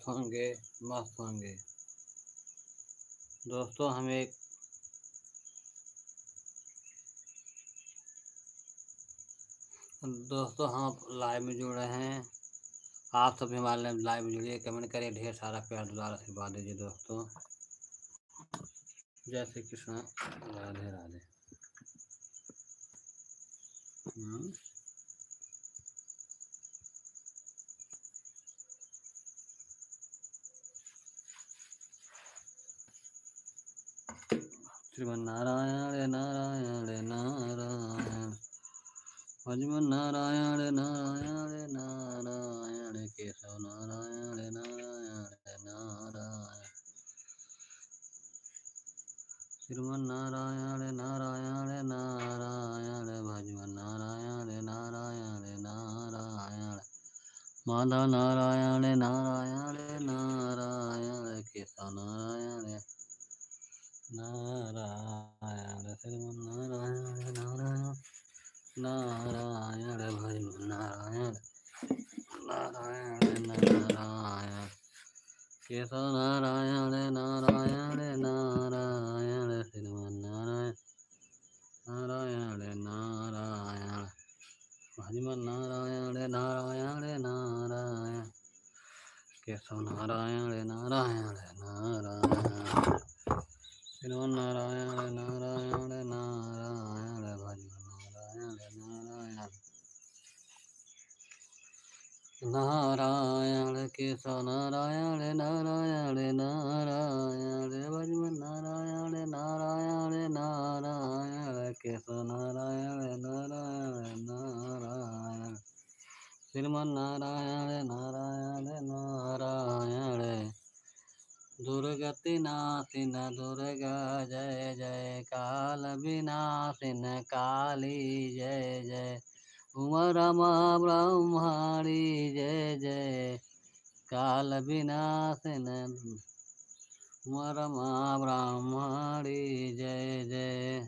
होंगे, मस्त होंगे। दोस्तों हम एक दोस्तों हम लाइव में जुड़ रहे हैं। आप सब हमारे लाइव में जुड़िए, कमेंट करिए, ढेर सारा प्यार दुलार आशीर्वाद दीजिए दोस्तों। जय श्री कृष्ण, राधे राधे। श्रीमन्नारायण नारायण नारायण, भजमन नारायण नारायण नारायण, केशव नारायण नारायण नारायण, श्रीमन्नारायण नारायण नारायण, भजमन नारायण नारायण नारायण, माधव नारायण नारायण नारायण, केशव नारायण नारायण, श्रीमन्नारायण नारायण नारायण, भजमन नारायण नारायण नारायण, केशव नारायण नारायण नारायण, श्रीमन्नारायण नारायण नारायण, भजमन नारायण नारायण नारायण, केशव नारायण नारायण नारायण, श्रीमन्नारायण नारायण नारायण, भजमन नारायण नारायण नारायण, केशव नारायण नारायण नारायण, भजमन नारायण नारायण नारायण, केशव नारायण नारायण नारायण, श्रीमन्नारायण नारायण नारायण, दुर्गति नाशिन दुर्गा जय जय, काल विनाशिन काली जय जय, उमा रमा ब्रह्माणी जय जय, काल विनाशिन उमा रमा ब्रह्माणी जय जय,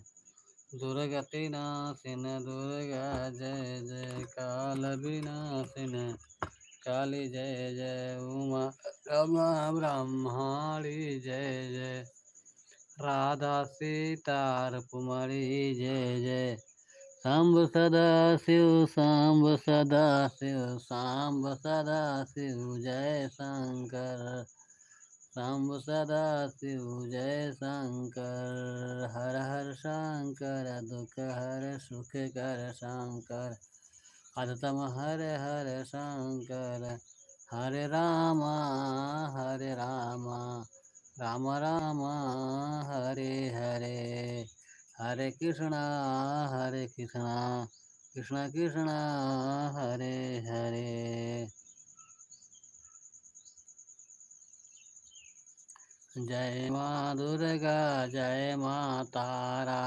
दुर्गति नाशिन दुर्गा जय जय, काल विनाशिन काली जय जय, उमा रमा ब्रह्माणी जय जय, राधा सीता रुक्मिणी जय जय, सांब सदा शिव सांब सदा शिव सांब सदा शिव जय शंकर, सांब सदा शिव जय शंकर, हर हर शंकर दुख हर सुख कर शंकर, अधतम हर हर शंकर, हरे रामा राम राम हरे हरे, हरे कृष्णा कृष्ण कृष्ण हरे हरे, जय माँ दुर्गा जय माँ तारा,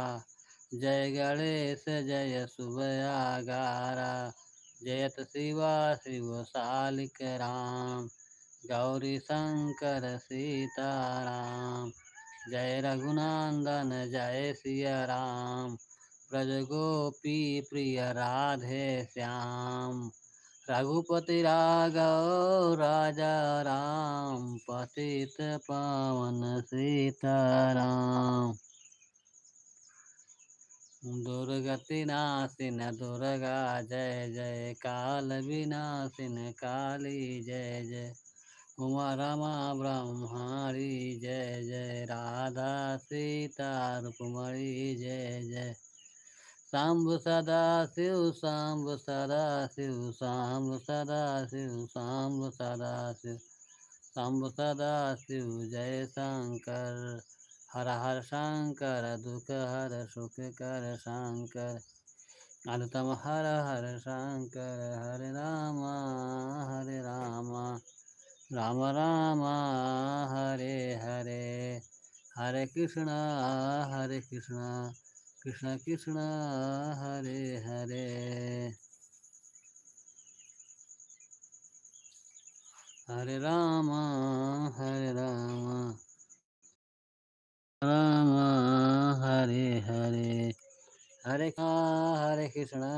जय गणेश जय सुबयागारा, जयत शिवा शिव शालिक राम, गौरी शंकर सीताराम, जय रघुनंदन जय सिया राम, ब्रज गोपी प्रिय राधे श्याम, रघुपति राघव राजा राम, पतित पावन सीताराम, दुर्गति नाशिन दुर्गा जय जय, काल विनाशिन काली जय जय, उमा रमा ब्रह्माणी जय जय, राधा सीता रुक्मिणी जय जय, सांब सदा शिव सांब सदा शिव सांब सदा शिव सांब सदा शिव सांब सदा शिव जय शंकर, हर हर शंकर दुख हर सुख कर शंकर, अनुतम हर हर शंकर, हरे रामा राम राम हरे हरे, हरे कृष्णा कृष्ण कृष्ण हरे हरे, हरे राम राम हरे हरे, हरे कृष्णा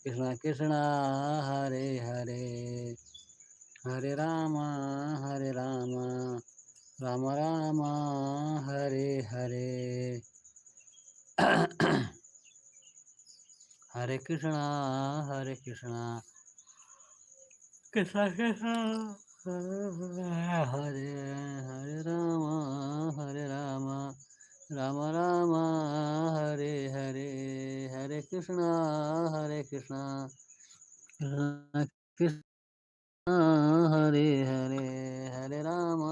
कृष्ण कृष्ण हरे हरे, हरे राम राम राम हरे हरे हरे कृष्णा कृष्णा कृष्णा हरे हरे राम राम राम हरे हरे हरे कृष्णा कृष्णा हरे हरे हरे राम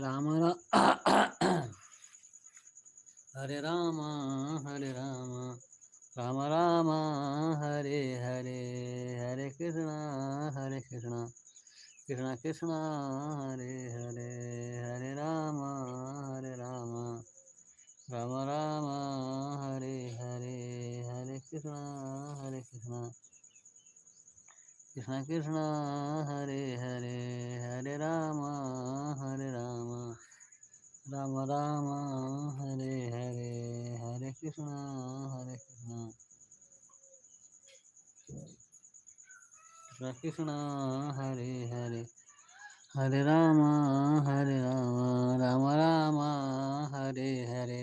राम हरे राम राम राम हरे हरे हरे कृष्णा कृष्णा कृष्णा हरे हरे हरे राम राम राम हरे हरे हरे कृष्णा कृष्णा कृष्णा हरे हरे हरे राम राम राम हरे हरे हरे कृष्णा कृष्णा कृष्णा हरे हरे हरे राम राम राम हरे हरे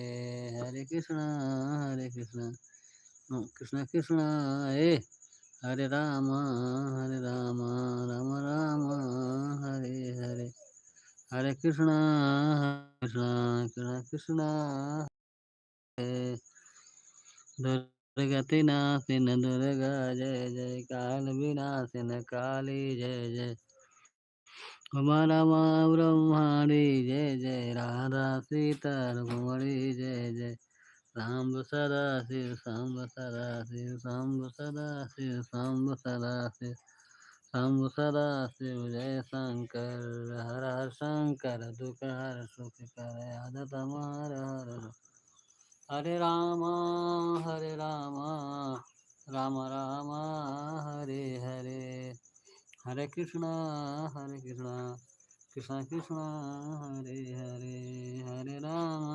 हरे कृष्णा कृष्णा कृष्णा हरे राम राम राम हरे हरे हरे कृष्णा कृष्णा कृष्णा दुर्गति नाशिन दुर्गा जय जय काल विनाशिन काली जय जय हमारा माँ ब्रह्माणी जय जय राधा सीता रुक्मणी जय जय सांब सदा शिव सांब सदा शिव सांब सदा शिव सांब सदा शिव सांब सदा शिव जय शंकर हर हर शंकर दुख हर सुख कर आदत हमार हर हरे राम राम राम हरे हरे हरे कृष्णा कृष्णा कृष्णा हरे हरे हरे राम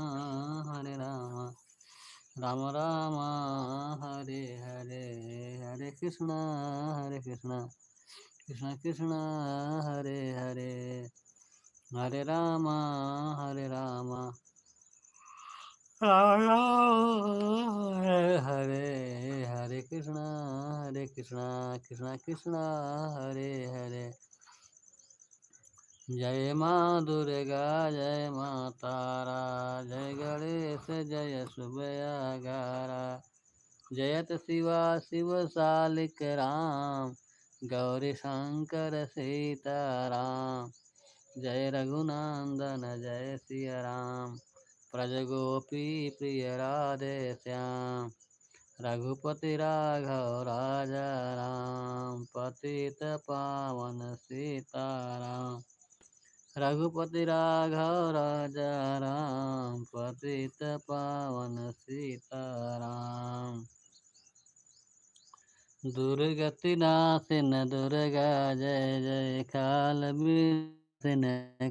राम राम हरे हरे हरे कृष्णा कृष्णा कृष्णा हरे हरे हरे राम हरे हरे कृष्णा कृष्णा कृष्णा हरे हरे जय माँ दुर्गा जय माँ तारा जय गणेश जय सुबयागारा जयत शिवा शिव सालिक राम गौरी शंकर सीताराम जय रघुनंदन जय सिया राम प्रज गोपी प्रिय राधे श्याम रघुपति राघव राजा राम पतित पावन सीताराम रघुपति राघव राजा राम पतित पावन सीताराम दुर्गति नाशिन दुर्गा जय जय काल विनाशिन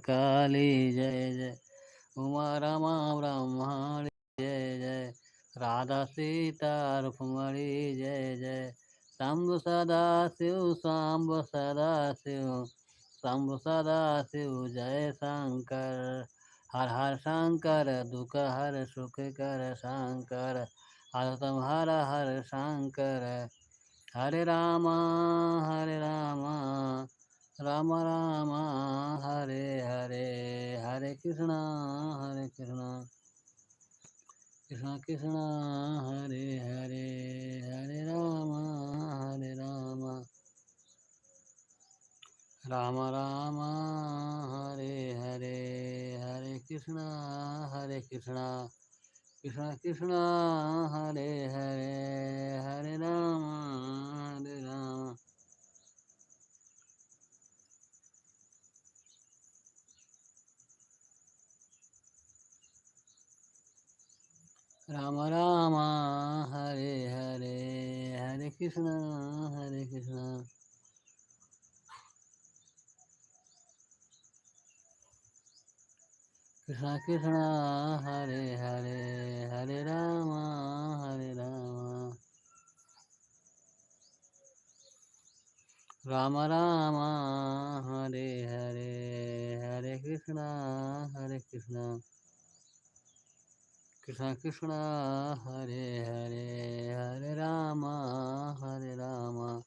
काली जय जय उमा रमा ब्रह्मणि जय जय राधा सीता रुक्मणी जय जय शंभु सदा शिव शंभु सदा शिव शंभु सदा शिव जय शंकर हर हर शंकर दुख हर सुख कर शंकर हर तम हर हर शंकर हरे Ram Ram Ram Hare Hare Hare Krishna Krishna Krishna Hare Hare Hare Ram Ram Ram Hare Hare Hare Krishna Krishna Krishna Hare Hare Hare Ram Ram Ram Hare Hare Hare Krishna Krishna Krishna Hare Hare Hare Ram Ram Ram Hare Hare Krishna, Hare Krishna, Krishna Krishna, Hare Hare, Hare Rama, Hare Rama,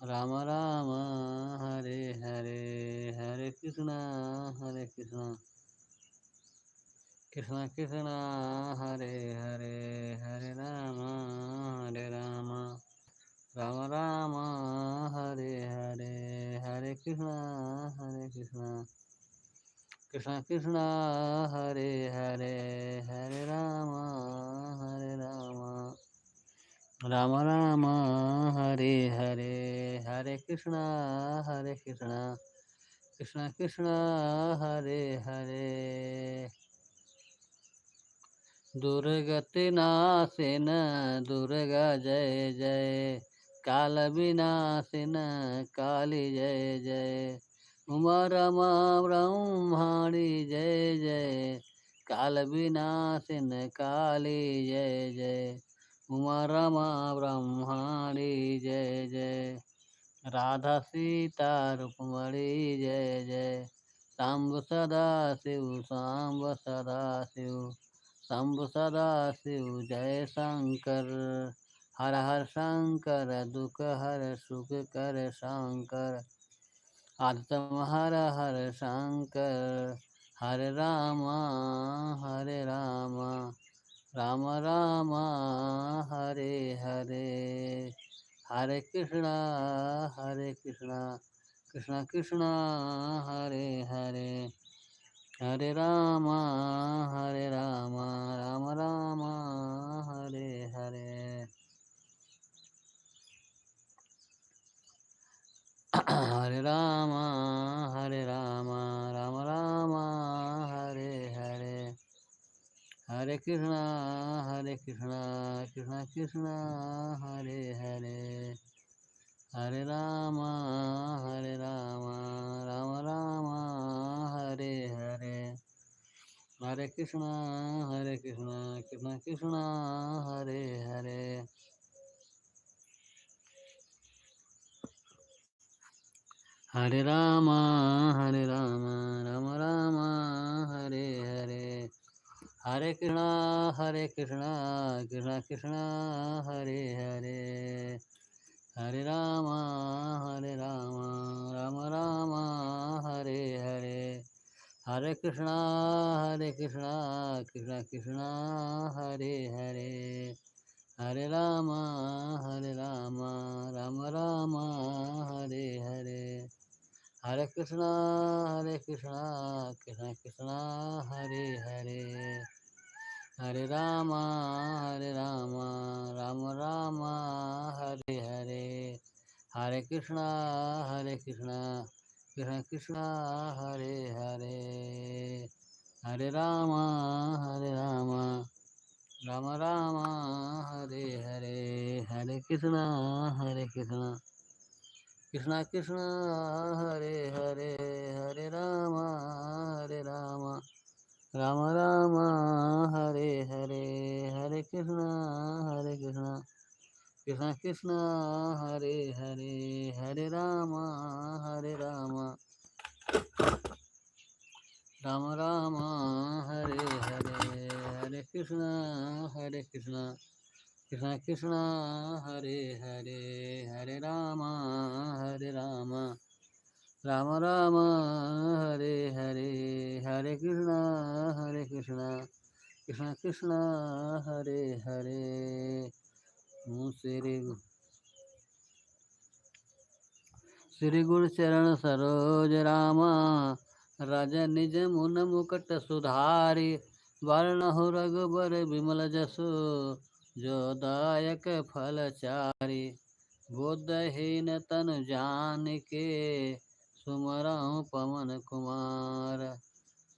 Rama Rama, Hare Hare, Hare Krishna, Hare Krishna, Krishna Krishna, Hare Hare, Hare Rama, Hare Rama, Rama Rama, Hare Hare, Hare Krishna, Hare Krishna, Krishna Krishna, Hare Hare, Hare Rama, Hare Rama, Rama Rama, Hare Hare, Hare Krishna, Hare Krishna, Krishna Krishna, Hare Hare, दुर्गति नाशिन दुर्गा जय जय, काल विनाशिन काली जय जय, उमा रमा ब्रह्माणी जय जय, काल विनाशिन काली जय जय, उमा रमा ब्रह्माणी जय जय, राधा सीता रुक्मणी जय जय, सांब सदा शिव सांब सदा शिव, शंभु सदा शिव जय शंकर, हर हर शंकर दुख हर सुख कर शंकर, आत्म हर हर शंकर, हरे रामा हरे रामा, राम रामा हरे हरे, हरे कृष्णा कृष्णा कृष्णा हरे हरे, हरे रामा राम राम हरे हरे, हरे रामा राम राम हरे हरे, हरे कृष्णा कृष्णा कृष्णा हरे हरे, हरे रामा राम राम हरे हरे, हरे कृष्णा कृष्णा कृष्णा हरे हरे, हरे रामा राम राम हरे हरे, हरे कृष्णा कृष्णा हरे हरे, हरे रामा राम राम हरे हरे, हरे कृष्णा कृष्णा हरे हरे, हरे रामा राम राम हरे हरे, हरे कृष्णा कृष्णा हरे हरे, हरे रामा राम राम हरे हरे, हरे कृष्णा कृष्णा हरे हरे, हरे रामा राम राम हरे हरे, हरे कृष्णा कृष्णा कृष्णा हरे हरे, हरे राम राम राम हरे हरे, हरे कृष्णा कृष्णा कृष्णा हरे हरे, हरे राम राम राम हरे हरे, हरे कृष्णा कृष्णा कृष्णा हरे हरे, हरे राम राम राम हरे हरे, हरे कृष्णा कृष्णा कृष्णा हरे हरे, श्री श्री गुरु चरण सरोज रामा, रज निज मुन मुकुट सुधारी, वर्ण रघुबर विमल जसु, जो दायक फल चारि, बुद्धहीन तनु जानिके, सुमरहु पवन कुमार,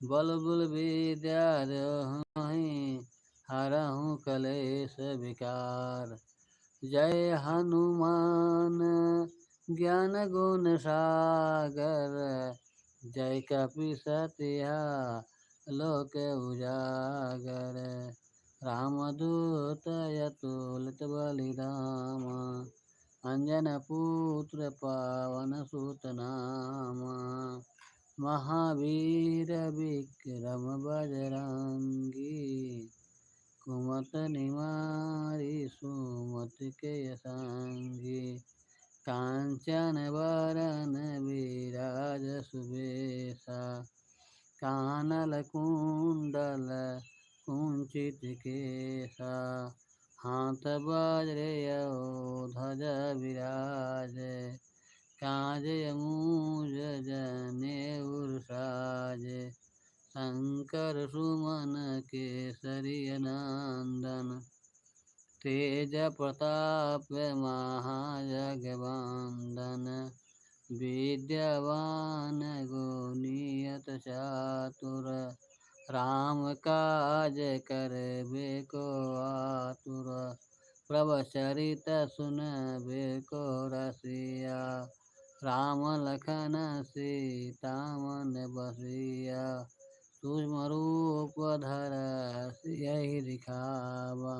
बल बुल विद्या देहु, हरहु कलेश विकार, जय हनुमान ज्ञान गुण सागर, जय कपि सतिया लोक उजागर, रामदूत अतुलित बलिधाम, अंजन पुत्र पवन सुत नाम, महावीर विक्रम बजरंगी, कुमत निवारी सुमत के संगी, कांचन वरन विराज सुबेसा, कानल कुंडल कुंचित केसा, हाथ वज्र ध्वज विराज, काजय मूज जनेऊ साजे, शंकर सुमन केसरी नंदन, तेज प्रताप महाजगवंदन, विद्यावान गुणियत चातुर, राम काज करबे को आतुर, प्रभु चरित सुनबे को रसिया, राम लखन सीता मन बसिया, सूक्ष्म रूप धर सियहि दिखावा,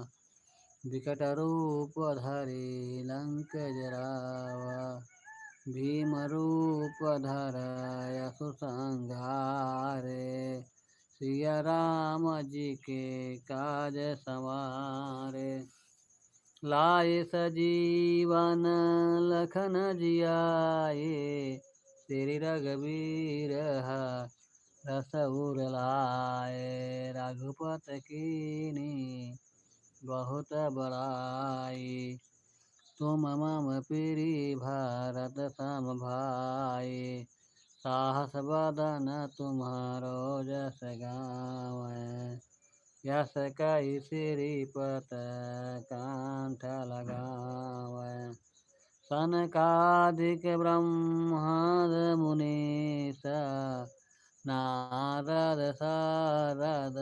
विकट रूप धरि लंक जरावा, भीम रूप धर असुर संहारे, सिया राम जी के काज संवारे, लाए सजीवन लखन जियाए, श्री रघुवीर रस उर लाए, रघुपत कीनी बहुत बड़ाई, तुम मम प्रिय भरत सम भाई, साहस बदन तुम्हारो जस गावै, यस कई श्रीपत कंठ लगावै, सनकादिक ब्रह्माद मुनीसा, नारद सारद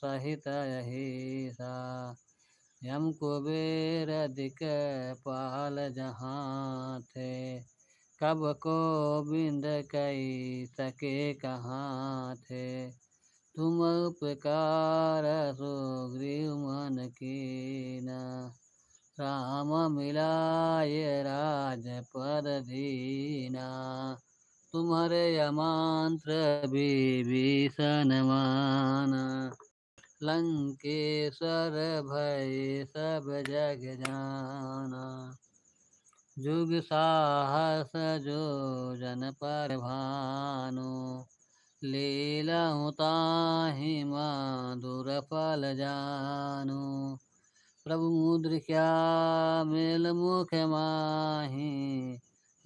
सहित अहिसा, यम कुबेर दिक्पाल जहाँ थे, कब को बिंद कई सके कहाँ थे, तुम उपकार सुग्रीव मन कीना, राम मिलाए राजपद दीना, तुम्हारे अमंत्र विभीषण माना, लंकेश्वर भय सब जग जाना, जुग साहस जो जन पर भानु, लीलहु ताहि मधुर फल जानु, प्रभु मुद्रिका मेल मुख माहि,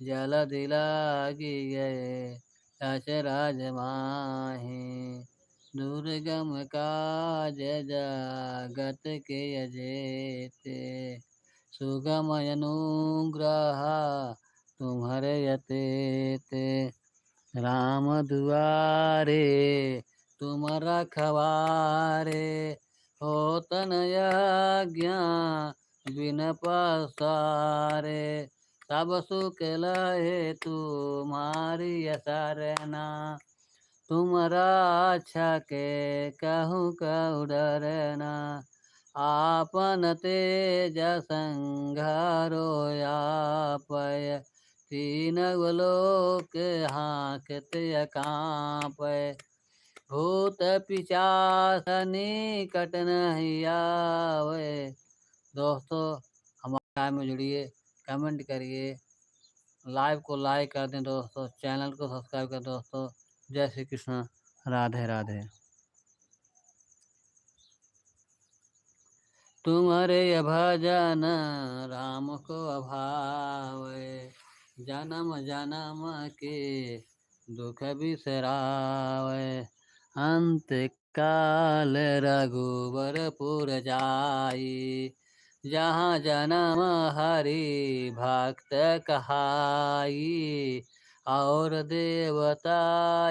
जल दिलागी गए अचरज माहि, दुर्गम काज जगत के अजेते, सुगम अनुग्रह तुम्हारे यतेते, राम दुआरे तुम रखवारे, होत न यज्ञ बिन पसारे, सब सुख लहे तुम्हारी सरना, तुम रक्षा के कहूँ कहु डरना, आपन तेज संघारो आपय, तीन लोक हाँकते कांपय, भूत पिशाच निकट नहीं आवे। दोस्तों हमारे में जुड़िए, कमेंट करिए, लाइव को लाइक कर दें दोस्तों, चैनल को सब्सक्राइब कर दोस्तों। जय श्री कृष्ण, राधे राधे। तुम्हारे भजन राम को अभावे, जन्म जन्म के दुख बिसरावे, अंत काल रघुवरपुर जाई, जहाँ जन्म हरि भक्त कहाई, और देवता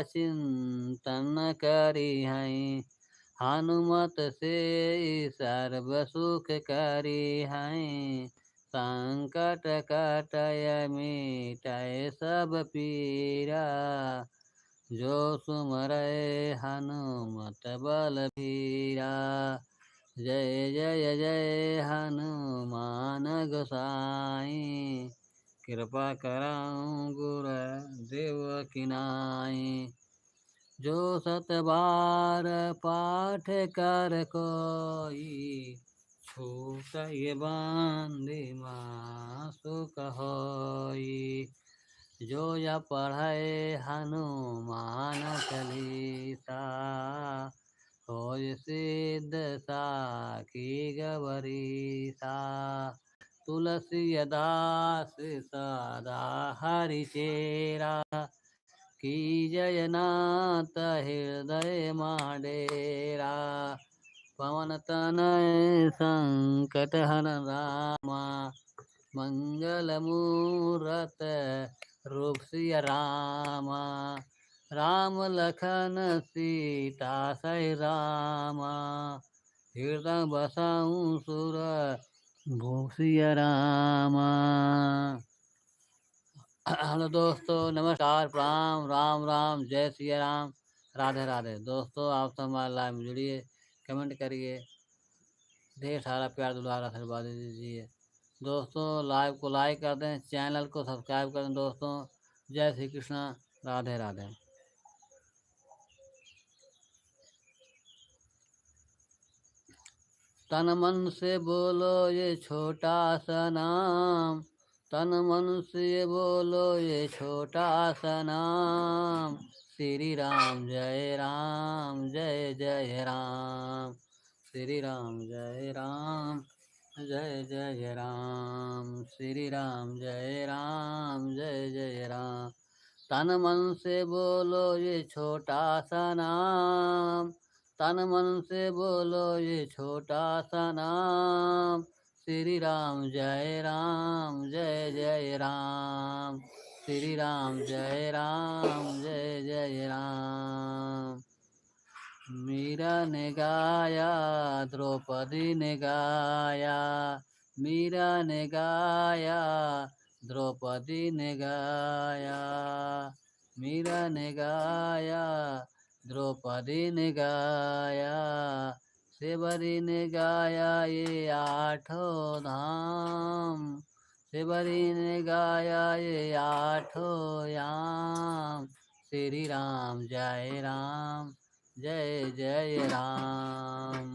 चिंतन करी हैं, हनुमत से सर्व सुख करी हैं, संकट कटय मिटय सब पीरा, जो सुमरै हनुमत बलबीरा, जय जय जय हनुमान गोसाई, कृपा करऊं गुरुदेव किनाई। जो 7 बार पाठ कर कोई, छूटय बांधि मासुक होई। जो या पढ़े हनुमान चालीसा, होय सिद्ध साखी गौरीसा। तुलसीदास सदा हरिचेरा, की जयनाथ हृदय डेरा। पवन तनय संकट हर रामा, मंगल मूरत रूप सिया रामा। राम लखन सीता सहि रामा, हृदय बसाऊं सुर भूसिया रामा। हेलो दोस्तों, नमस्कार, प्रणाम, राम राम, जय सिया राम, राधे राधे। दोस्तों आप सब हमारे लाइव में जुड़िए, कमेंट करिए, ढेर सारा प्यार दुलार आशीर्वाद दीजिए। दोस्तों लाइव को लाइक कर दें, चैनल को सब्सक्राइब कर दें। दोस्तों जय श्री कृष्णा, राधे राधे। तन मन से बोलो ये छोटा सा नाम, तन मन से बोलो ये छोटा सा नाम। श्री राम जय राम, जय जय राम। श्री राम जय राम, जय जय राम। श्री राम जय राम, जय जय राम। तन मन से बोलो ये छोटा सा नाम, तन मन से बोलो ये छोटा सा नाम। श्री राम जय राम, जय जय राम। श्री राम जय राम, जय जय राम। मीरा ने गाया, द्रौपदी ने गाया, मीरा ने गाया, द्रौपदी ने गाया। मीरा ने गाया, द्रौपदी ने गाया, सेवरी ने गाया ये आठों धाम। सेवरी ने गाया ये आठों याम। श्री राम जय राम, जय जय राम।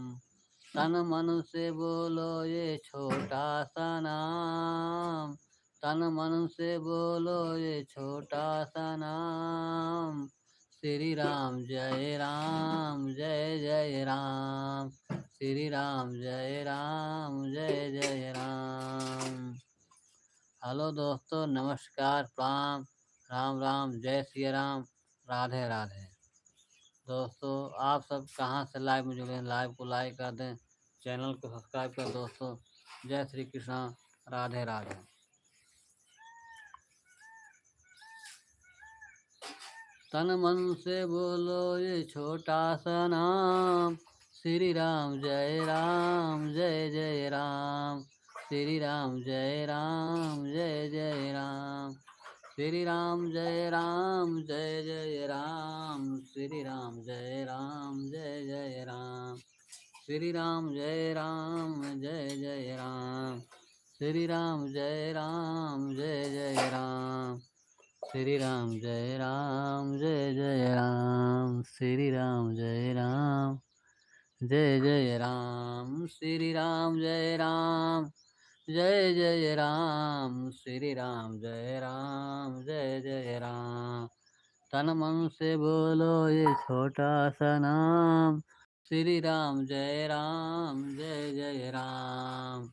तन मन से बोलो ये छोटा सा नाम, तन मन से बोलो ये छोटा सा नाम। श्री राम जय राम, जय जय राम। श्री राम जय राम, जय जय राम। हेलो दोस्तों, नमस्कार, प्रणाम, राम राम, जय श्री राम, राधे राधे। दोस्तों आप सब कहाँ से लाइव में जुड़े हैं, लाइव को लाइक कर दें, चैनल को सब्सक्राइब कर। दोस्तों जय श्री कृष्णा, राधे राधे। तन मन से बोलो ये छोटा सा नाम। श्री राम जय राम, जय जय राम। श्री राम जय राम, जय जय राम। श्री राम जय राम, जय जय राम। श्री राम जय राम, जय जय राम। श्री राम जय राम, जय जय राम। श्री राम जय राम, जय जय राम। श्री राम जय राम, जय जय राम। श्री राम जय राम, जय जय राम। श्री राम जय राम, जय जय राम। श्री राम जय राम, जय जय राम। तन मन से बोलो ये छोटा सा नाम। श्री राम जय राम, जय जय राम।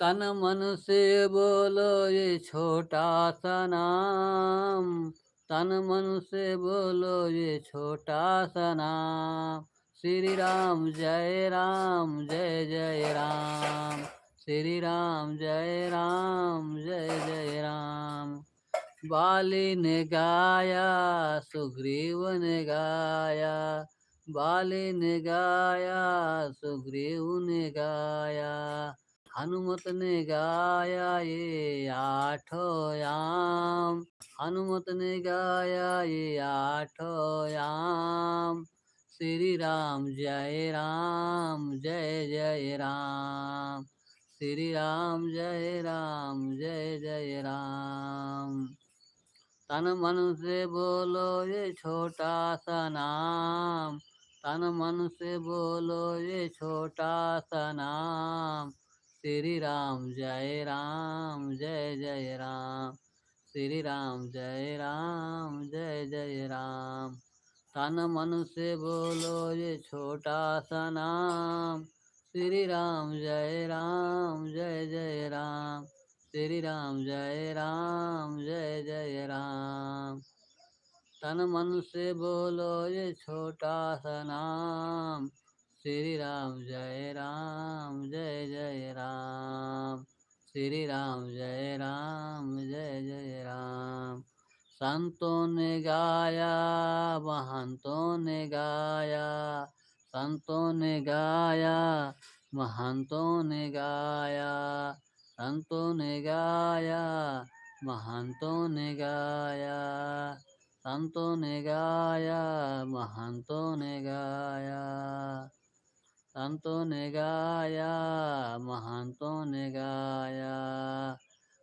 तन मन से बोलो ये छोटा सा नाम, तन मन से बोलो ये छोटा सा नाम। श्री राम जय राम, जय जय राम। श्री राम जय राम, जय जय राम। बाली ने गाया, सुग्रीव ने गाया, बाली ने गाया, सुग्रीव ने गाया। हनुमत ने गाया ये आठों याम, हनुमत ने गाया ये आठों याम। श्री राम जय राम, जय जय राम। श्री राम जय राम, जय जय राम। तन मन से बोलो ये छोटा सा नाम, तन मन से बोलो ये छोटा सा नाम। श्री राम जय राम जय जय राम, श्री राम जय राम जय जय राम। तन मन से बोलो ये छोटा सा नाम, श्री राम जय राम जय जय राम, श्री राम जय राम जय जय राम। तन मन से बोलो ये छोटा सा नाम, श्री राम जय राम जय जय राम, श्री राम जय राम जय जय राम। संतों ने गाया महंतों ने गाया, संतों ने गाया महंतों ने गाया, संतों ने गाया महंतों ने गाया, संतों ने गाया महंतों ने गाया, संतों ने गाया महंतों ने गाया।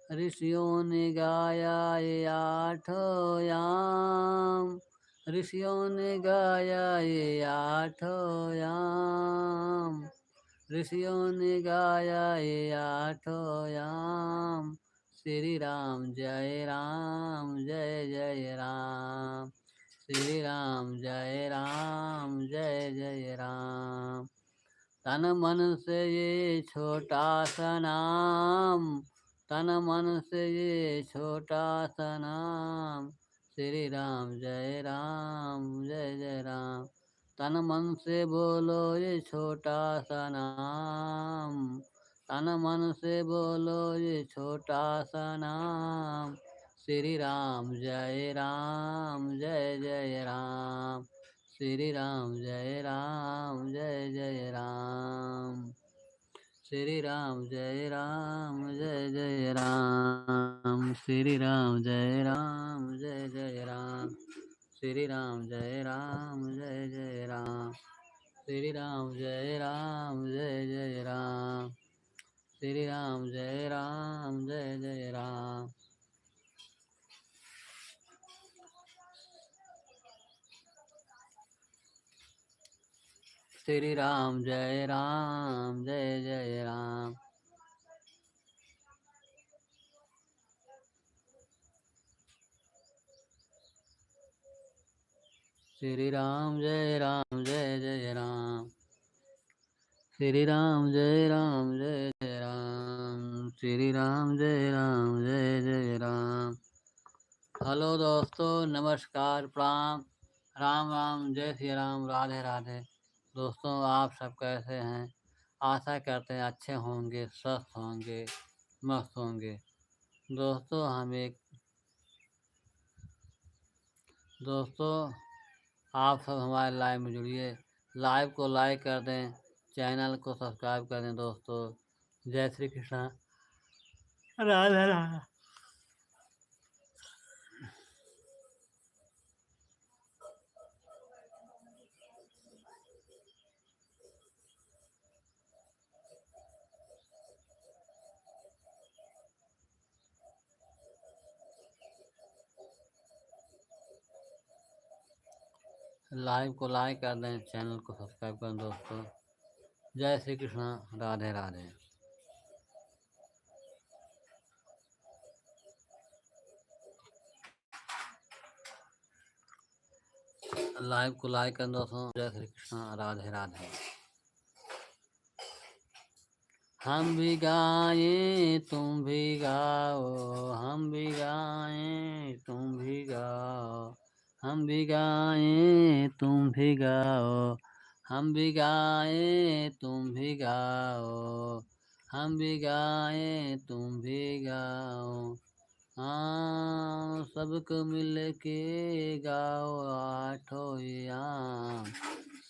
ऋषियों ने गाया ये आठों याम, ऋषियों ने गाया ये आठों याम, ऋषियों ने गाया ये आठों याम। श्री राम जय राम जय जय राम, श्री राम जय राम जय जय राम। तन मन से ये छोटा सा नाम, तन मन से ये छोटा सा नाम। श्री राम जय राम जय जय राम। तन मन से बोलो ये छोटा सा नाम, तन मन से बोलो ये छोटा सा नाम। श्री राम जय राम जय जय राम, श्री राम जय राम जय जय राम, श्री राम जय राम जय जय राम, श्री राम जय राम जय जय राम, श्री राम जय राम जय जय राम, श्री राम जय राम जय जय राम, श्री राम जय राम जय जय राम। श्री राम जय राम जय जय राम, श्री राम जय राम जय जय राम, श्री राम जय राम जय जय राम, श्री राम जय राम जय जय राम। हेलो दोस्तों, नमस्कार, प्रणाम, राम राम, जय श्री राम, राधे राधे। दोस्तों, आप सब कैसे हैं? आशा करते हैं अच्छे होंगे, स्वस्थ होंगे, मस्त होंगे। दोस्तों आप सब हमारे लाइव में जुड़िए, लाइव को लाइक कर दें, चैनल को सब्सक्राइब कर दें। दोस्तों, जय श्री कृष्ण, राधे राधे। लाइव को लाइक कर दें, चैनल को सब्सक्राइब करें। दोस्तों, जय श्री कृष्ण, राधे राधे। लाइव को लाइक करें दोस्तों, जय श्री कृष्ण, राधे राधे। हम भी गाएं तुम भी गाओ, हम भी गाएं तुम भी गाओ, हम भी गाएं तुम भी गाओ, हम भी गाएं तुम भी गाओ, हम भी गाएं तुम भी गाओ। हाँ, सबको मिल के गाओ आठों याम,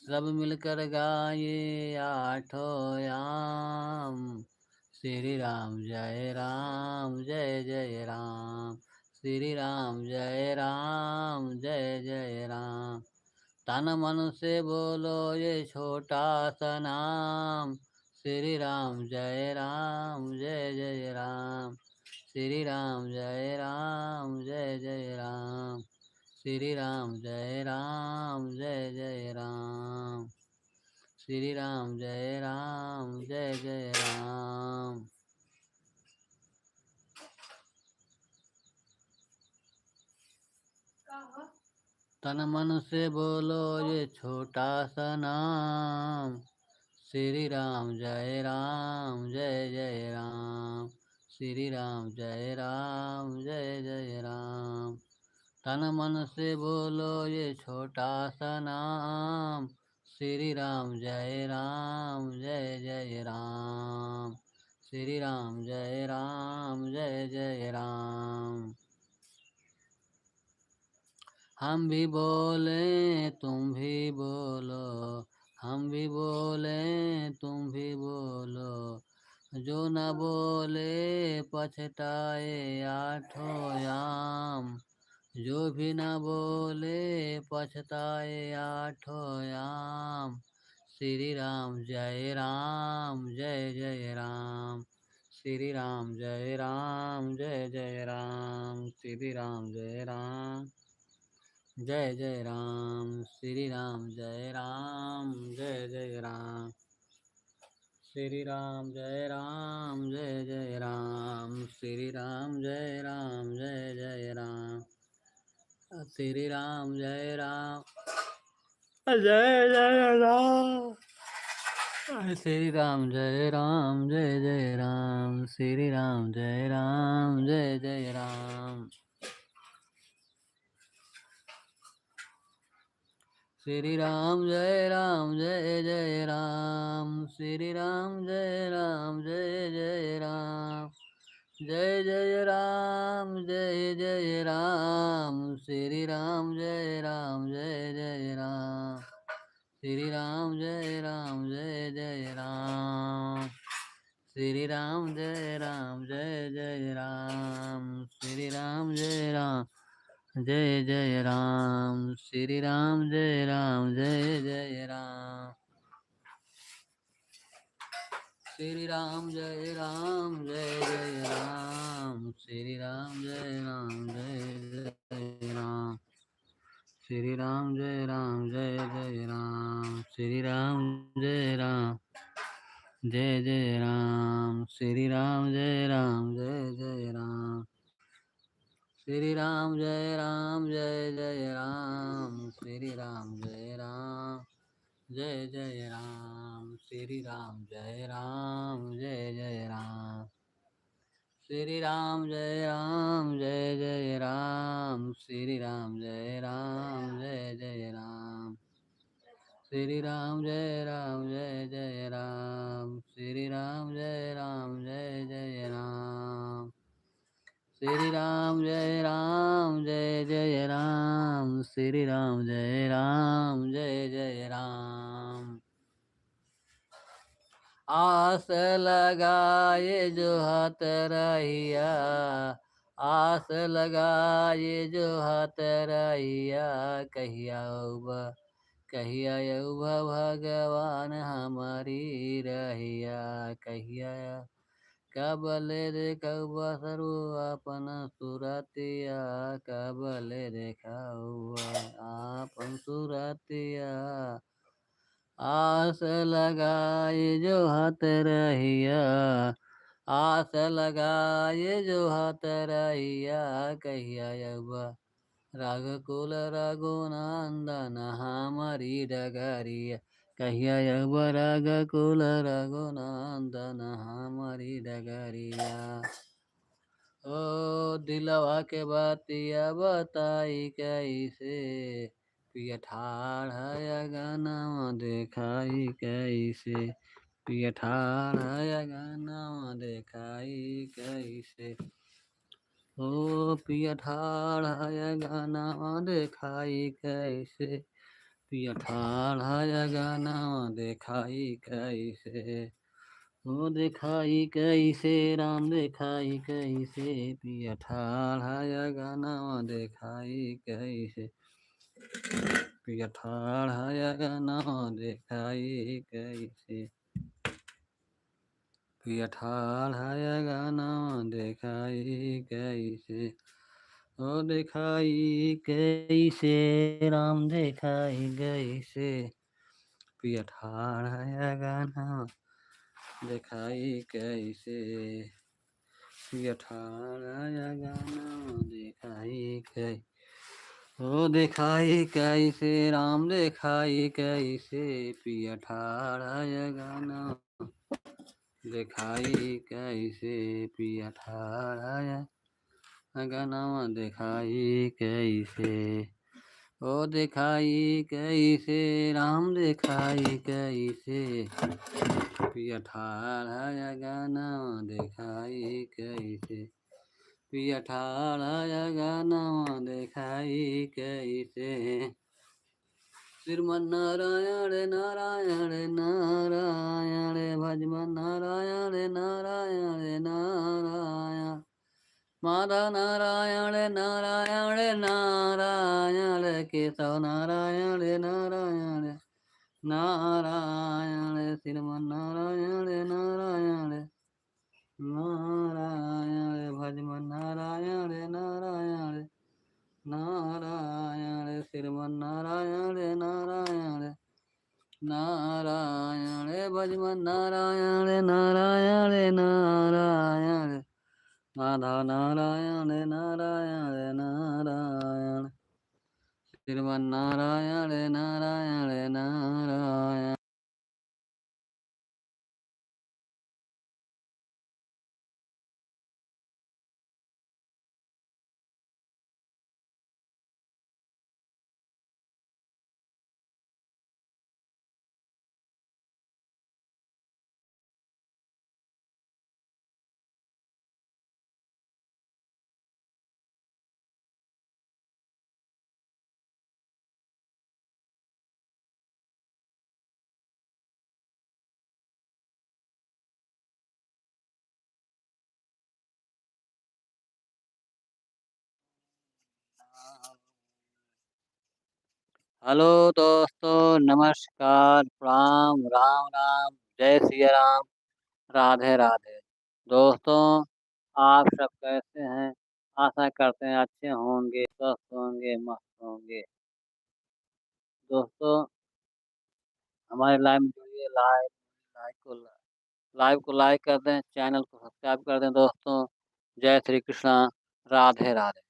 सब मिलकर गाए आठों याम। श्री राम जय राम जय जय राम, श्री राम जय राम जय जय राम। तन मन से बोलो ये छोटा सा नाम, श्री राम जय राम जय जय राम, श्री राम जय जय राम, श्री राम जय जय राम, श्री राम जय जय राम। तन मन से बोलो ये छोटा सा नाम, श्री राम जय जय राम, श्री राम जय जय राम। तन मन से बोलो ये छोटा सा नाम, श्री राम जय जय राम, श्री राम जय जय राम। हम भी बोले तुम भी बोलो, हम भी बोले तुम भी बोलो, जो न बोले पछताए आठों याम, जो भी न बोले पछताए आठों याम। श्री राम जय जय राम, श्री राम जय जय राम, श्री राम जय राम, श्री राम जय जय राम, श्री राम जय जय राम, श्री राम जय जय राम, श्री राम जय जय राम, श्री राम जय जय राम, श्री राम जय जय राम, श्री राम जय जय राम, श्री राम जय जय राम, जय राम जय राम, श्री राम जय जय राम, श्री राम जय जय राम, श्री राम जय जय राम, श्री राम जय जय राम, श्री राम जय जय राम, श्री राम जय जय राम, श्री राम जय जय राम, श्री राम जय जय राम, श्री राम जय जय राम, श्री राम जय जय राम, श्री राम जय जय राम, श्री राम जय जय राम, श्री राम जय जय राम, श्री राम जय जय राम, श्री राम जय जय राम, श्री राम जय जय राम, श्री राम जय जय राम, श्री राम जय जय राम, श्री राम जय जय राम। आस लगाए जो हाथ रहिया, आस लगाए जो हाथ रहिया, कहिया यौवा भगवान हमारी रहिया, कहिया कबले देखा सरू अपन सुरतिया, कबले देखा अपन सुरतिया, आस लगाए जो हाथ रहिया, आस लगाए जो हाथ रहिया, कहिया यौवा राघकुल रघुनंदन हमारी डगरिया, कहिया यौवा राघकुल रघुनंदन हमारी डगरिया। ओ दिलवा के बतिया बताई कैसे, पिया ठाड़ है गनवा देखाई कैसे, पिया ठाड़ है गनवा देखाई कैसे, ओ पिया ठाड़ है गनवा देखाई कैसे, पिया ठाड़ है गनवा देखाई कैसे, ओ देखाई कैसे राम देखाई कैसे, पिया ठाड़ है गनवा देखाई कैसे, पिया ठाड़ है गनवा देखाई कैसे, पियठाढ़ाय गानवा देखाई कैसे, ओ देखाई कैसे राम देखाई कैसे, पियठाढ़ाय गानवा देखाई कैसे, पियठाढ़ाय गानवा देखाई कैसे, ओ देखाई कैसे राम देखाई कैसे, पियठाढ़ाय गानवा देखाई कैसे, पियठाढ़ाय गानवा देखाई कैसे, ओ देखाई कैसे राम देखाई कैसे, पियठाढ़ाय गानवा देखाई कैसे, पियठाढ़ाय गानवा देखाई कैसे, श्रीमन्नारायण नारायण नारायण भजमन नारायण नारायण नारायण, माधव नारायण नारायण नारायण, केशव नारायण नारायण नारायण, श्रीमन्नारायण नारायण नारायण भजमन नारायण नारायण नारायण, श्रीमन्नारायण नारायण नारायण भजमन नारायण नारायण नारायण, माधव नारायण नारायण नारायण, श्रीमन्नारायण नारायण नारायण। हेलो दोस्तों, नमस्कार, प्रणाम, राम राम, जय सिया राम, राधे राधे। दोस्तों, आप सब कैसे हैं? आशा करते हैं अच्छे होंगे, स्वस्थ होंगे, मस्त होंगे। दोस्तों, हमारे लाइव में जुड़िए, लाइव को लाइक कर दें, चैनल को सब्सक्राइब कर दें। दोस्तों, जय श्री कृष्णा, राधे राधे।